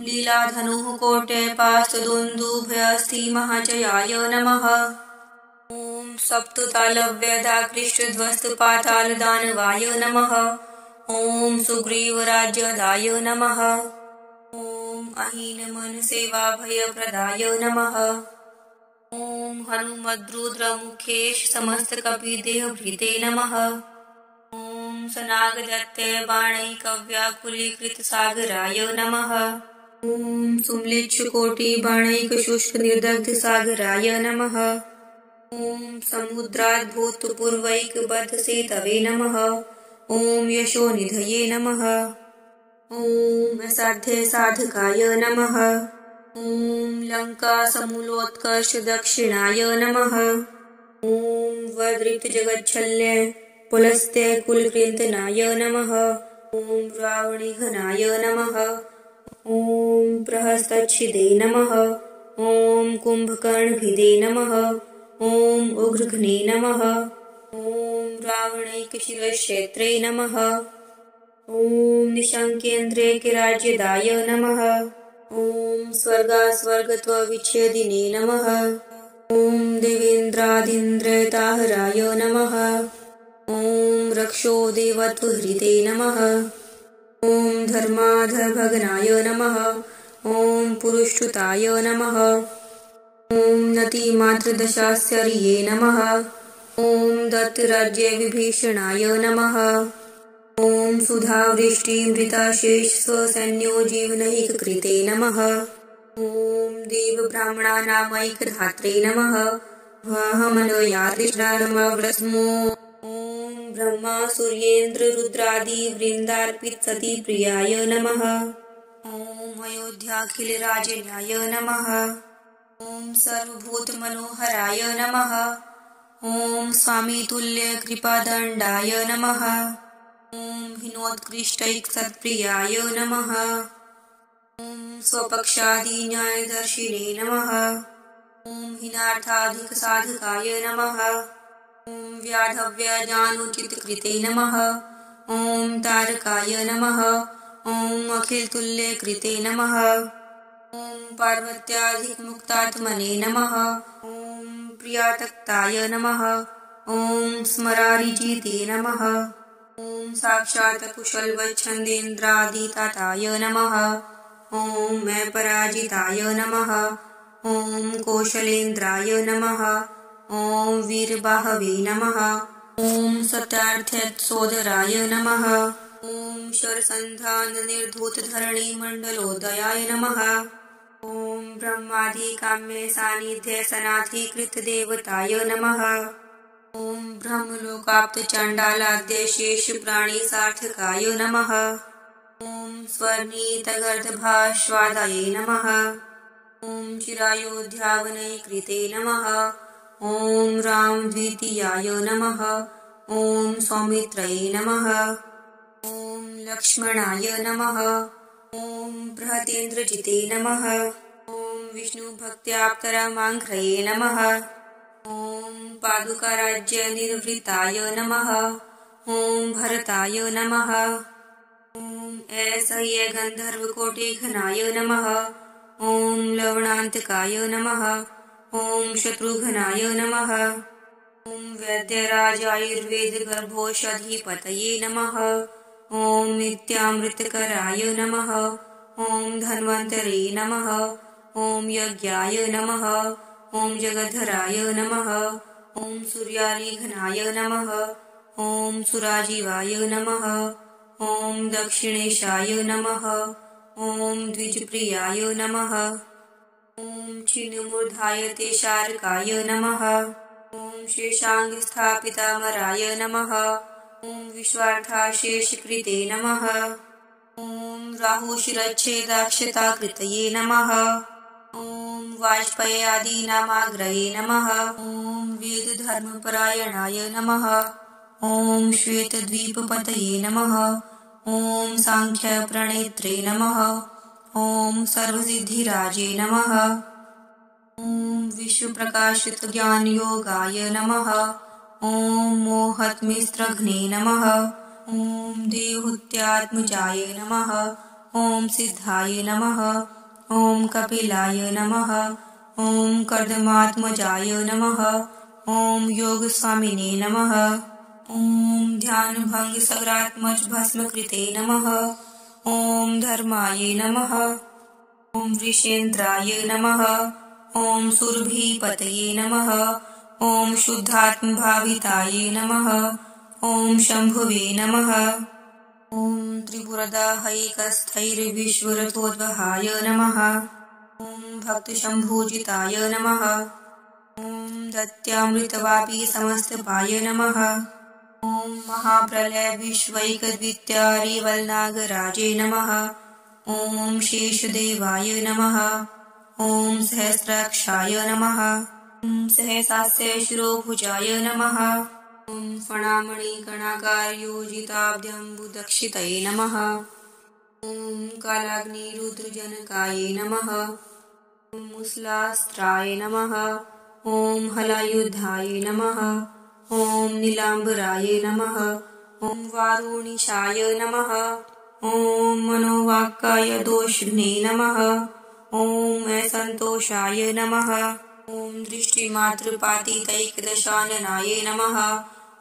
लीलाधनुः कोटयपास्तदुन्दुभयस्थिमहाजयाय नमः। ॐ सप्ततालव्यधाकृष्टध्वस्तपातालदानवाय नमः। ॐ सुग्रीवराज्यदाय नमः। ॐ अहीनमनसेवाभयप्रदाय नमः। ॐ हनुमद्रुद्रमुखेश समस्तकपिदेहभृते नमः। ॐ सनागदत्तबाणैकव्याकुलीकृतसागराय नमः। ॐ सुम्लिच्छुकोटिबाणैकशुष्कनिर्दग्धसागराय नमः। ॐ समुद्राद्भूतपूर्वैकबद्धसेतवे नमः। ॐ यशोनिधये नमः। ॐ असाध्यसाधकाय नमः। ॐ लङ्कासमूलोत्कर्षदक्षिणाय नमः। ॐ वदृतजगच्छल्य पुलस्त्यकुलकृन्तनाय नमः। ॐ रावणिघनाय नमः। ॐ प्रहस्तच्छिदे नमः। ॐ कुम्भकर्णभिदे नमः। ॐ उग्रघ्ने नमः। ॐ रावणैकशिरश्रेत्रे नमः। ॐ निशङ्केन्द्रेकराज्यदाय नमः। ॐ स्वर्गास्वर्गत्वविच्छेदिने नमः। ॐ देवेन्द्रादीन्द्रताहराय नमः। ॐ रक्षोदेवत्वहृते नमः। ॐ धर्माधर्भगनाय नमः। ॐ पुरुषुताय नमः। ॐ नतिमात्रदशास्यर्ये नमः। ॐ दत्तराज्यविभीषणाय नमः। ॐ सुधावृष्टिमृताशेषस्वसैन्योजीवनैककृते नमः। ॐ देवब्राह्मणानामैकधात्रे नमः। वाहमनोयादृष्टारमव्रस्मो ॐ ब्रह्मा सूर्येन्द्ररुद्रादिवृन्दार्पितसती प्रियाय नमः। ॐ अयोध्याखिलराजन्याय नमः। ॐ सर्वभूतमनोहराय नमः। ॐ स्वामितुल्यकृपादण्डाय नमः। ॐ हिनोत्कृष्टैकसत्प्रियाय नमः। ॐ स्वपक्षादिन्यायदर्शिने नमः। ॐ हिनार्थाधिकसाधकाय नमः। ॐ व्याधव्यजानुचितकृते नमः। ॐ तारकाय नमः। ॐ अखिलतुल्यकृते नमः। ॐ पार्वत्याधिकमुक्तात्मने नमः। ॐ प्रियातक्ताय नमः। ॐ स्मरारिजिते नमः। ॐ साक्षात् कुशलवच्छन्देन्द्रादिताताय नमः। ॐ मैपराजिताय नमः। ॐ कौशलेन्द्राय नमः। ॐ वीरबाहवे नमः। ॐ सत्यार्थसोदराय नमः। ॐ शरसन्धाननिर्धूतधरणीमण्डलोदयाय नमः। ॐ ब्रह्मादिकाम्ये सान्निध्यसनाधिकृतदेवताय नमः। ॐ ब्रह्मलोकाप्तचाण्डालाद्यशेषप्राणिसार्थकाय नमः। ॐ स्वर्णीतगर्दभास्वादाय नमः। ॐ चिरायोध्यावनैकृते नमः। ॐ रामद्वितीयाय नमः। ॐ सौमित्राय नमः। ॐ लक्ष्मणाय नमः। ॐ बृहतेन्द्रजिते नमः। ॐ विष्णुभक्त्याप्तरामाङ्घ्रये नमः। ॐ पादुकाराज्यनिर्वृताय नमः। ॐ भरताय नमः। ॐ ऐसह्यगन्धर्वकोटिघनाय नमः। ॐ लवणान्तकाय नमः। ॐ शत्रुघ्नाय नमः। ॐ वैद्यराजायुर्वेदगर्भोषधिपतये नमः। ॐ नित्यामृतकराय नमः। ॐ धन्वन्तरे नमः। ॐ यज्ञाय नमः। ॐ जगद्धराय नमः। ॐ सूर्यारिघ्नाय नमः। ॐ सुराजीवाय नमः। ॐ दक्षिणेशाय नमः। ॐ द्विजप्रियाय नमः। ॐ छिन्नमूर्धाय तेशार्काय नमः। ॐ शेषाङ्गस्थापितामराय नमः। ॐ विश्वार्थाशेषकृते नमः। ॐ राहुशिरच्छेदाक्षताकृतये नमः। ॐ वाजपेयादीनामाग्रये नमः। ॐ वेदधर्मपरायणाय नमः। ॐ श्वेतद्वीपपतये नमः। ॐ साङ्ख्यप्रणेत्रे नमः। ॐ सर्वसिद्धिराजे नमः। ॐ विश्वप्रकाशितज्ञानयोगाय नमः। ॐ मोहत्मिस्त्रघ्ने नमः। ॐ देवहूत्यात्मजाय नमः। ॐ सिद्धाय नमः। ॐ कपिलाय नमः। ॐ कर्दमात्मजाय नमः। ॐ योगस्वामिने नमः। ॐ ध्यानभङ्गसगरात्मजभस्मकृते नमः। ॐ धर्माय नमः। ॐ वृषेन्द्राय नमः। ॐ सुरभिपतये नमः। ॐ शुद्धात्मभाविताय नमः। ॐ शम्भुवे नमः। ॐ त्रिपुरदाहैकस्थैर्विश्वरथोद्वहाय नमः। ॐ भक्तशम्भुजिताय नमः। ॐ दत्यामृतवापी समस्तपाय नमः। ॐ महाप्रलयविश्वैकद्वित्यारिवल्नागराजे नमः। ॐ शेषदेवाय नमः। ॐ सहस्राक्षाय नमः। ॐ सहसास्यशिरोभुजाय नमः। ॐ फणामणिकणाकारयोजिताब्जम्बुदक्षितये नमः। ॐ कालाग्निरुद्रजनकाय नमः। ॐ मुसलास्त्राय नमः। ॐ हलायुधाय नमः। ॐ नीलाम्बराय नमः। ॐ वारुणीशाय नमः। ॐ मनोवाक्काय दोषघ्ने नमः। ॐ असन्तोषाय नमः। ॐ दृष्टिमात्रपातितैकदशाननाय नमः।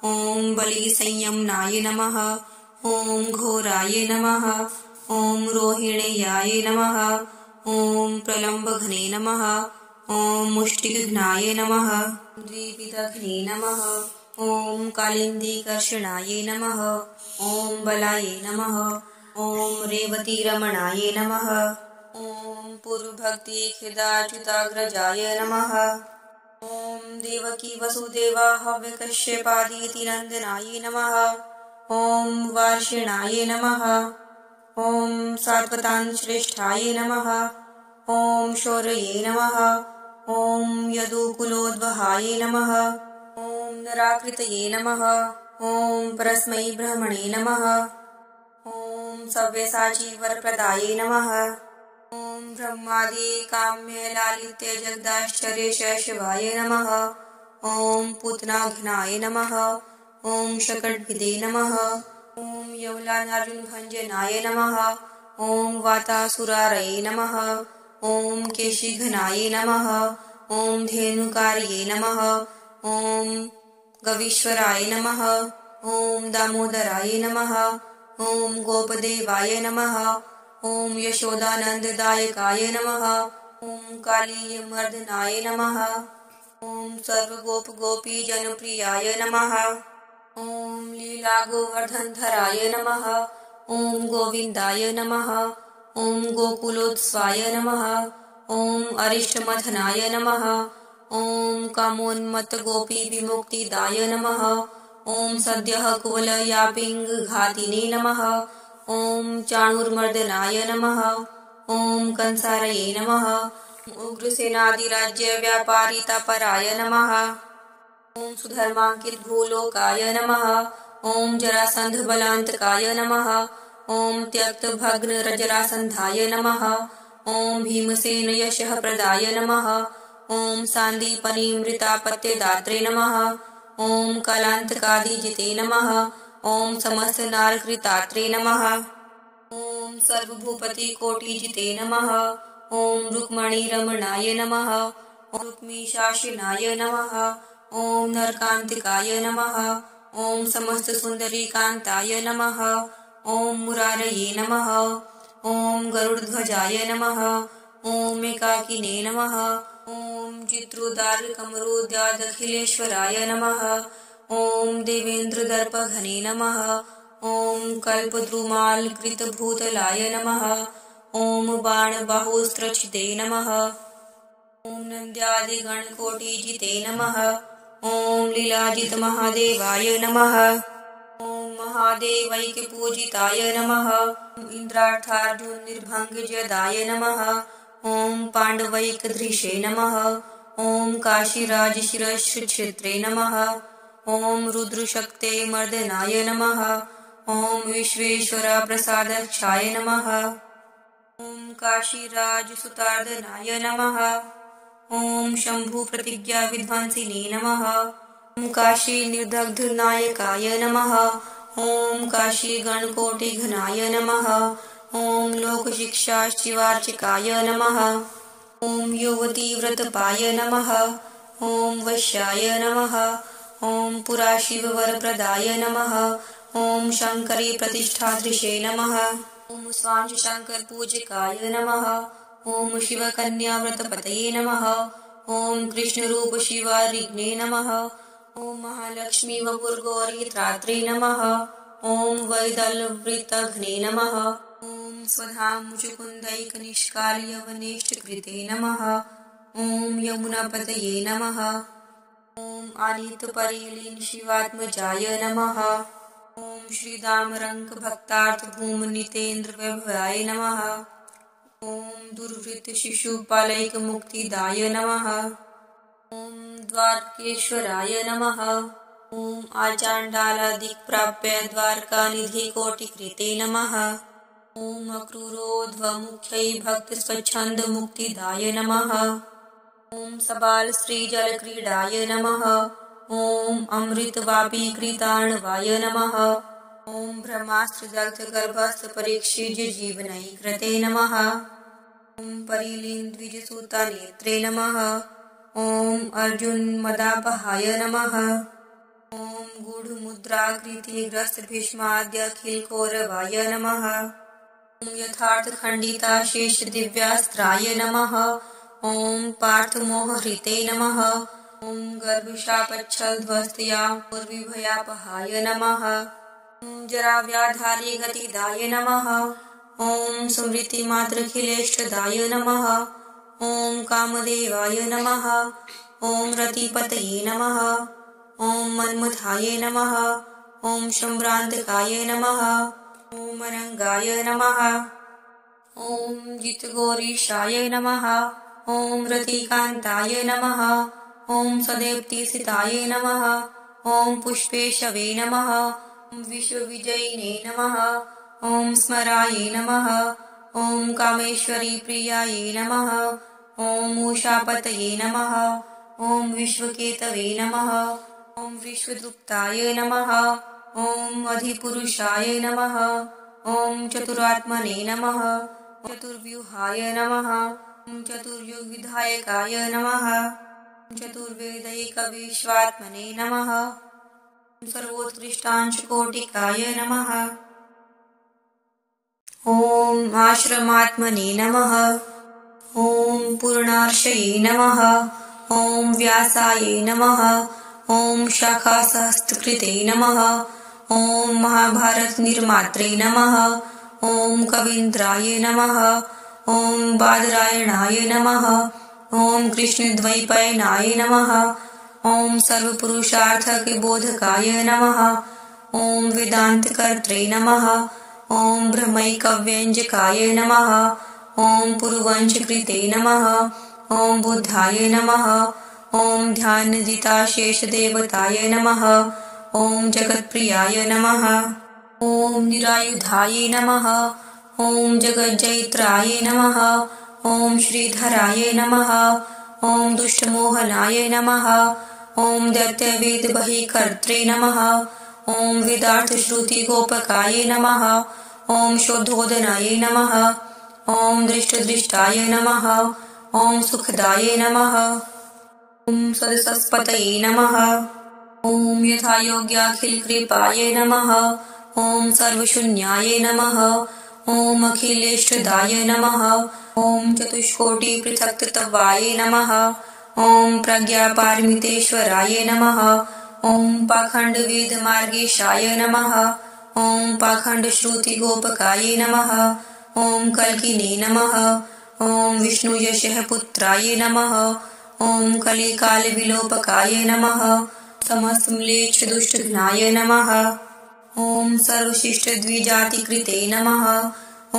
ॐ बलिसंयमनाय नमः। ॐ घोराय नमः। ॐ रोहिणेयाय नमः। ॐ प्रलम्बघ्ने नमः। ॐ मुष्टिघ्नाय नमः। द्विविधघ्ने नमः। ॐ कालिन्दीकर्षणाय नमः। ॐ बलाय नमः। ॐ रेवतीरमणाय नमः। ॐ पूर्वभक्तिखिदाच्युताग्रजाय नमः। ॐ देवकी वसुदेवाहव्यकश्यपादितिनन्दनाय नमः। ॐ वार्षिणाय नमः। ॐ सात्वतान्श्रेष्ठाय नमः। ॐ शौर्ये नमः। ॐ यदुकुलोद्वहाय नमः। ॐ नराकृतये नमः। ॐ परस्मै ब्रह्मणे नमः। ॐ सव्यसाचीवरप्रदाय नमः। ॐ ब्रह्मादिकाम्यलालित्यजगदाश्चर्यशैशवाय नमः। ॐ पूतनाघ्नाय नमः। ॐ शकटभिदे नमः। ॐ यवलानार्जुनभञ्जनाय नमः। ॐ वातासुरारये नमः। ॐ केशिघ्नाय नमः। ॐ धेनुकार्ये नमः। ॐ गवीश्वराय नमः। ॐ दामोदराय नमः। ॐ गोपदेवाय नमः। ॐ यशोदानन्ददायकाय नमः। ॐ कालीयमर्दनाय नमः। ॐ सर्वगोपगोपीजनप्रियाय नमः। ॐ लीलागोवर्धनधराय नमः। ॐ गोविन्दाय नमः। ॐ गोकुलोत्सवाय नमः। ॐ अरिष्टमथनाय नमः। ॐ कामोन्मत्तगोपीविमुक्तिदाय नमः। ॐ सद्यः कुवलयापिङ्गघातिने नमः। ॐ चाणूरमर्दनाय नमः। ॐ कंसारये नमः। उग्रसेनादिराज्यव्यापारितापराय नमः। ॐ सुधर्माङ्कितभूलोकाय नमः। ॐ जरासन्धबलान्तकाय नमः। ॐ त्यक्तभग्नजरासन्धाय नमः। ॐ भीमसेनयशःप्रदाय नमः। ॐ सान्दीपनीमृतापत्यदात्रे नमः। ॐ कालान्तकादिजिते नमः। ॐ समस्तनारकृतात्रे नमः। ॐ सर्वभूपतिकोटिजिते नमः। ॐ रुक्मणीरमणाय नमः। ॐ रुक्मीशासनाय नमः। ॐ नरकान्तिकाय नमः। ॐ समस्तसुन्दरीकान्ताय नमः। ॐ मुरारये नमः। ॐ गरुडध्वजाय नमः। ॐ एकाकिने नमः। ॐ चित्रोदारकमरोद्यादखिलेश्वराय नमः। ॐ देवेन्द्रदर्पघने नमः। ॐ कल्पद्रुमालकृतभूतलाय नमः। ॐ बाणबाहुस्त्रच्छिदे नमः। ॐ नन्द्यादिगणकोटिजिते नमः। ॐ लीलाजितमहादेवाय नमः। ॐ महादेवैकपूजिताय नमः। इन्द्रार्थार्जुननिर्भङ्गजदाय नमः। ॐ पाण्डवैकधृषे नमः। ॐ काशीराजशिरश्क्षेत्रे नमः। ॐ रुद्रशक्ते मर्दनाय नमः। ॐ विश्वेश्वरप्रसादक्षाय नमः। ॐ काशीराजसुतार्दनाय नमः। ॐ शम्भुप्रतिज्ञाविध्वंसिने नमः। ॐ काशीनिर्दग्धनायकाय नमः। ॐ काशीगणकोटिघनाय नमः। ॐ लोकशिक्षाशिवार्चिकाय नमः। ॐ युवतीव्रतपाय नमः। ॐ वैश्याय नमः। ॐ पुराशिववरप्रदाय नमः। ॐ शङ्करी प्रतिष्ठाधृषे नमः। ॐ स्वांशशङ्करपूजकाय नमः। ॐ शिवकन्याव्रतपतये नमः। ॐ कृष्णरूपशिवारिग्ने नमः। ॐ महालक्ष्मीवपुर्गौरीत्रात्रे नमः। ॐ वैदलवृतघ्ने नमः। ॐ स्वधामुचुकुन्दैकनिष्कालयवनेष्टकृते नमः। ॐ यमुनापतये नमः। ॐ आनीतपरिलीनशिवात्मजाय नमः। ॐ श्रीदामरङ्कभक्तार्थभूमनितेन्द्रवैभवाय नमः। ॐ दुर्वृत्तशिशुपालैकमुक्तिदाय नमः। ॐ द्वारकेश्वराय नमः। ॐ आचाण्डालादिक्प्राप्य द्वारकानिधिकोटिकृते नमः। ॐ अक्रूरोध्वमुख्यै भक्तस्वच्छन्दमुक्तिदाय नमः। ॐ सबालश्रीजलक्रीडाय नमः। ॐ अमृतवापीकृतार्णवाय नमः। ॐ ब्रह्मास्त्रदग्धगर्भस्थपरीक्षितजीवनैकृते नमः। ॐ परिलीनद्विजसुतानेत्रे नमः। ॐ अर्जुनमदापहाय नमः। ॐ गूढमुद्राकृतिग्रस्तभीष्माद्यखिलकौरवाय नमः। ॐ यथार्थखण्डिताशेषदिव्यास्त्राय नमः। ॐ पार्थमोहहृते नमः। ॐ गर्भशापच्छलध्वस्तया पूर्विभयापहाय नमः। ॐ जराव्याधारिगतिदाय नमः। ॐ स्मृतिमात्रखिलेष्टदाय नमः। ॐ कामदेवाय नमः। ॐ रतिपतये नमः। ॐ मन्मथाय नमः। ॐ सम्भ्रान्तकाय नमः। ॐ अनङ्गाय नमः। ॐ जितगौरीशाय नमः। ॐ रतिकान्ताय नमः। ॐ सदेप्तिसिताय नमः। ॐ पुष्पेशवे नमः। ॐ विश्वविजयिने नमः। ॐ स्मराय नमः। ॐ कामेश्वरीप्रियाय नमः। ॐ उषापतये नमः। ॐ विश्वकेतवे नमः। ॐ विश्वदुप्ताय नमः। ॐ अधिपुरुषाय नमः। ॐ चतुरात्मने नमः। चतुर्व्यूहाय नमः। ॐ चतुर्युगविधायकाय नमः। चतुर्वेदैकविश्वात्मने नमः। सर्वोत्कृष्टांशकोटिकाय नमः। ॐ आश्रमात्मने नमः। ॐ पूर्णार्षये नमः। ॐ व्यासाय नमः। ॐ शाखासहस्रकृते नमः। ॐ महाभारतनिर्मात्रे नमः। ॐ कवीन्द्राय नमः। ॐ बादरायणाय नमः। ॐ कृष्णद्वैपायनाय नमः। ॐ सर्वपुरुषार्थके बोधकाय नमः। ॐ वेदान्तकर्त्रे नमः। ॐ ब्रह्मैकव्यञ्जकाय नमः। ॐ पुरुवंशकृते नमः। ॐ बुद्धाय नमः। ॐ ध्यानजिताशेषदेवताय नमः। ॐ जगत्प्रियाय नमः। ॐ निरायुधाय नमः। ॐ जगज्जयित्राय नमः। ॐ श्रीधराय नमः। ॐ दुष्टमोहनाय नमः। ॐ दैत्यवेदबहिकर्त्रे नमः। ॐ वेदार्थश्रुतिगोपकाय नमः। ॐ शोधोदनाय नमः। ॐ दृष्टदृष्टाय नमः। ॐ सुखदाय नमः। ॐ सदसस्पतये नमः। ॐ यथायोग्याखिलकृपाय नमः। ॐ सर्वशून्याय नमः। ॐ अखिलेष्टदाय नमः। ॐ चतुष्कोटिपृथक्तत्वाय नमः। ॐ प्रज्ञापारमितेश्वराय नमः। ॐ पाखण्डवेदमार्गेशाय नमः। ॐ पाखण्डश्रुतिगोपकाय नमः। ॐ कल्किने नमः। ॐ विष्णुयशःपुत्राय नमः। ॐ कलिकालविलोपकाय नमः। समस्तम्लेच्छदुष्टघ्नाय नमः। ॐ सर्वशिष्टद्विजातिकृते नमः।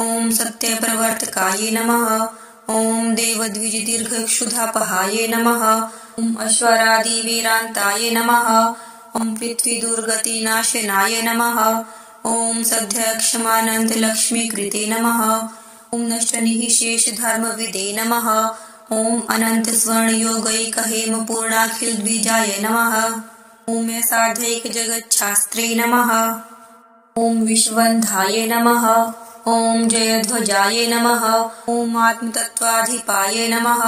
ॐ सत्यप्रवर्तकाय नमः। ॐ देवद्विजदीर्घक्षुधापहाय नमः। ॐ अश्वरादिवीरान्ताय नमः। ॐ पृथ्वीदुर्गतिनाशनाय नमः। ॐ सद्यक्षमानन्तलक्ष्मीकृते नमः। ॐ नष्टनिःशेषधर्मविदे नमः। ॐ अनन्तस्वर्णयोगैकहेमपूर्णाखिलद्विजाय नमः। ॐ यसार्धैकजगच्छास्त्रे नमः। ॐ विश्वबन्धाय नमः। ॐ जयध्वजाय नमः। ॐ आत्मतत्त्वाधिपाय नमः।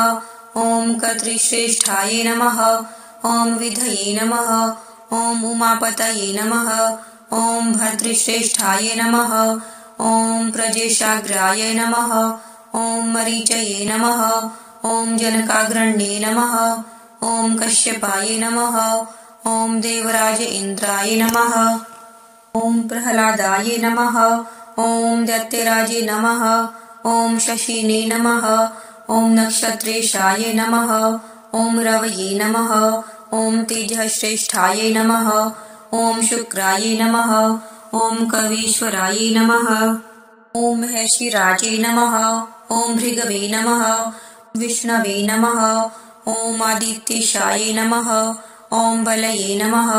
ॐ कर्तृश्रेष्ठाय नमः। ॐ विधये नमः। ॐ उमापतये नमः। ॐ भर्तृश्रेष्ठाय नमः। ॐ प्रजेशाग्राय नमः। ॐ मरीचये नमः। ॐ जनकाग्रण्ये नमः। ॐ कश्यपाय नमः। ॐ देवराज इन्द्राय नमः। ॐ प्रह्लादाय नमः। ॐ दैत्यराजे नमः। ॐ शशिने नमः। ॐ नक्षत्रेशाय नमः। ॐ रवये नमः। ॐ तेजश्रेष्ठाय नमः। ॐ शुक्राय नमः। ॐ कवीश्वराय नमः। ॐ महेशिराजे नमः। ॐ भृगवे नमः। विष्णवे नमः। ॐ आदित्येशाय नमः। ॐ बलये नमः।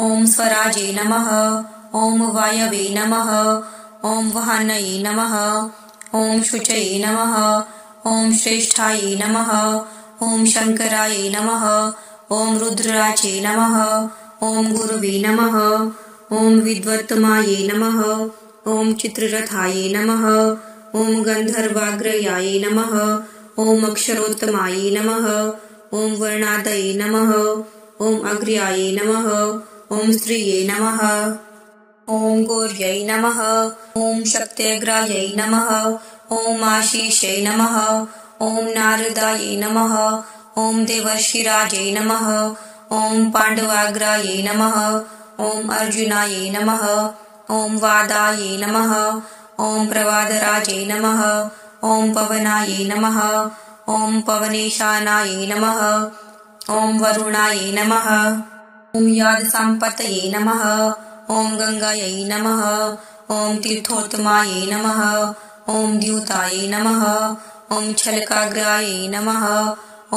ॐ स्वराजे नमः। ॐ वायवे नमः। ॐ वहानये नमः। ॐ शुचये नमः। ॐ श्रेष्ठाय नमः। ॐ शङ्कराय नमः। ॐ रुद्राचे नमः। ॐ गुरुवे नमः। ॐ विद्वत्तमाय नमः। ॐ चित्ररथाय नमः। ॐ गन्धर्वाग्रयाय नमः। ॐ अक्षरोत्तमाय नमः। ॐ वर्णादये नमः। ॐ अग्र्याय नमः। ॐ स्त्रिये नमः। ॐ गौर्यै नमः। ॐ शक्त्यग्रायै नमः। ॐ आशीषै नमः। ॐ नारदाय नमः। ॐ देवर्षिराजे नमः। ॐ पाण्डवाग्रायै नमः। ॐ अर्जुनाय नमः। ॐ वादाय नमः। ॐ प्रवादराजे नमः। ॐ पवनाय नमः। ॐ पवनेशानाय नमः। ॐ वरुणाय नमः। ॐ यादसम्पतये नमः। ॐ गङ्गायै नमः। ॐ तीर्थोत्तमाय नमः। ॐ द्यूताय नमः। ॐ छलकाग्राय नमः।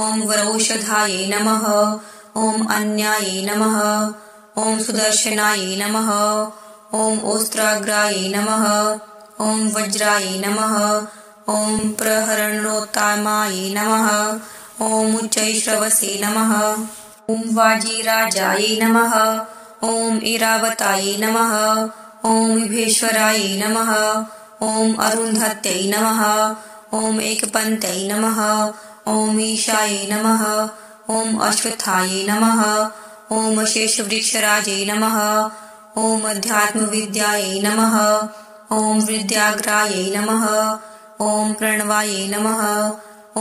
ॐ वरौषधाय नमः। ॐ अन्याय नमः। ॐ सुदर्शनाय नमः। ॐ ओस्त्राग्राय नमः। ॐ वज्राय नमः। ॐ प्रहरणोत्तमाय नमः। ॐ उच्चैश्रवसे नमः। ॐ वाजीराजाय नमः। ॐ ऐरावताय नमः। ॐ विभेश्वराय नमः। ॐ अरुन्धत्यै नमः। ॐ एकपन्त्यै नमः। ॐ ईशाय नमः। ॐ अश्वत्थाय नमः। ॐ शेषवृक्षराजे नमः। ॐ अध्यात्मविद्यायै नमः। ॐ विद्याग्रायै नमः। ॐ प्रणवायै नमः।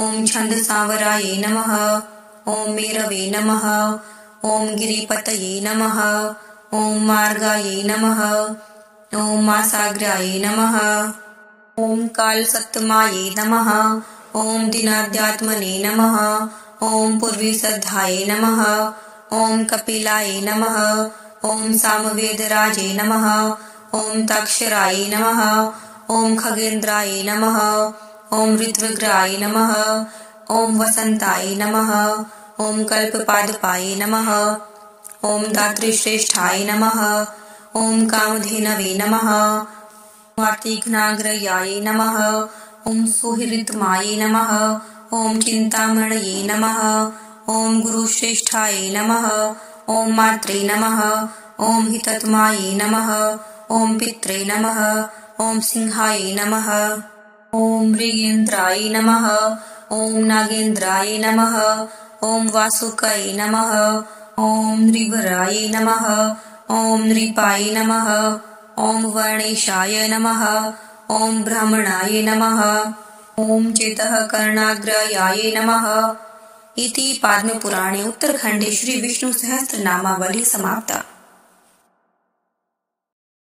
ॐ छन्दसावरायै नमः। ॐ मेरवे नमः। ॐ गिरिपतये नमः। ॐ मार्गायै नमः। ॐ मासाग्रायै नमः। ॐ कालसत्तमायै नमः। ॐ दिनाध्यात्मने नमः। ॐ पूर्वीसद्धायै नमः। ॐ कपिलायै नमः। ॐ सामवेदराजे नमः। ॐ ताक्षरायै नमः। ॐ खगेन्द्रायै नमः। ॐ ऋत्विग्राय नमः। ॐ वसन्ताय नमः। ॐ कल्पपादपाय नमः। ॐ धातृश्रेष्ठाय नमः। ॐ कामधेनवे नमः। वार्तिघ्नाग्रयाय नमः। ॐ सुहृत्तमाय नमः। ॐ चिन्तामणये नमः। ॐ गुरुश्रेष्ठाय नमः। ॐ मात्रे नमः। ॐ हितत्माय नमः। ॐ पित्रे नमः। ॐ सिंहाय नमः। ॐ मृगेन्द्राय नमः। ॐ नागेन्द्राय नमः। ॐ वासुकाय नमः। ॐ नृवराय नमः। ॐ नृपाय नमः। ॐ वर्णेशाय नमः। ॐ ब्राह्मणाय नमः। ॐ चेतः कर्णाग्रयाय नमः। इति पद्मपुराणे उत्तरखण्डे श्री विष्णु सहस्रनामावली समाप्ता।